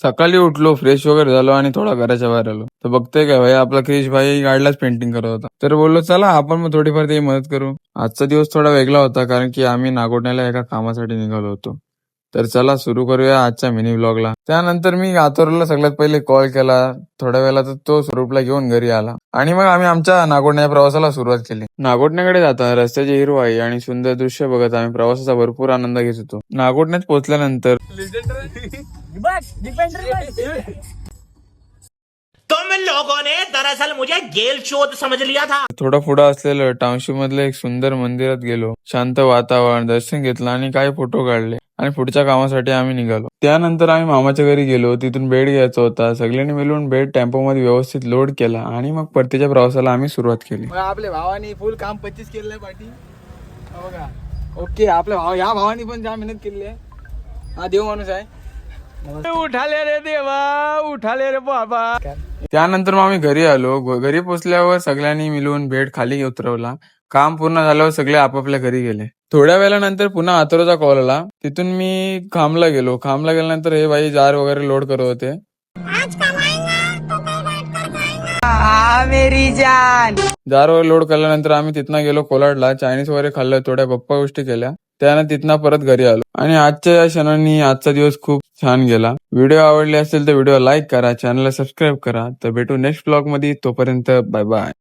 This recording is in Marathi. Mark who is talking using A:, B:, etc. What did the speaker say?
A: सकाळी उठलो, फ्रेश वगैरे झालो आणि थोडा घराच्या बाहेर आलो, तर बघतोय काय भाई आपला क्रिश भाई गाडीलाच पेंटिंग करत होता. तर बोललो चला आपण मग थोडीफार त्याची मदत करू. आजचा दिवस थोडा वेगळा होता कारण की आम्ही नागोठण्याला एका कामासाठी निघालो होतो. तर चला सुरू करूया आजच्या मिनी ब्लॉगला. त्यानंतर मी आतोरला सगळ्यात पहिले कॉल केला. थोड्या वेळात तो स्वरूपला घेऊन घरी आला आणि मग आम्ही आमच्या नागोठण्याच्या प्रवासाला सुरुवात केली. नागोठण्याकडे जाता रस्त्याची हिरवाई आणि सुंदर दृश्य बघत आम्ही प्रवासाचा भरपूर आनंद घेत होतो. नागोठण्यात पोहोचल्यानंतर
B: तुम लोगों ने दरअसल मुझे गेल चोद समझ लिया था.
A: थोडा पुढे असलेलं टाउनशिप मधलं एक सुंदर मंदिरात गेलो. शांत वातावरण, दर्शन घेतलं आणि काही फोटो काढले आणि पुढच्या कामासाठी आम्ही निघालो. त्यानंतर आम्ही मामाच्या घरी गेलो. तिथून बेड घ्यायचा होता. सगळ्यांनी मिळून बेड टेम्पो मध्ये व्यवस्थित लोड केला आणि मग परतीच्या प्रवासाला आम्ही सुरुवात केली.
C: आपल्या भावानी फुल काम 25 केलंय पाठी बघा. ओके आपल्या भावा या भावानी पण जाम मेहनत केली आहे. हा देव माणूस आहे. उठाले रे देवा, उठाले रे बाबा.
A: त्यानंतर मग आम्ही घरी आलो. घरी पोहोचल्यावर सगळ्यांनी मिळून बेड खाली उतरवला. काम पूर्ण झाल्यावर सगळे आपापल्या घरी गेले. थोड्या वेळानंतर पुन्हा आतोराचा कॉल आला. तिथून मी खामला गेलो. खामला गेल्यानंतर हे भाई जार वगैरे लोड करत होते. जार वगैरे लोड केल्यानंतर आम्ही तिथनं गेलो कोलाडला. चायनीज वगैरे खाल्लं, थोड्या गप्पा गोष्टी केल्या. त्यानं तिथनं परत घरी आलो आणि आजच्या या क्षणांनी आजचा दिवस खूप छान गेला. व्हिडिओ आवडले असेल तर व्हिडिओ लाईक करा, चॅनलला सबस्क्राईब करा. तर भेटू नेक्स्ट ब्लॉग मध्ये. तोपर्यंत बाय बाय.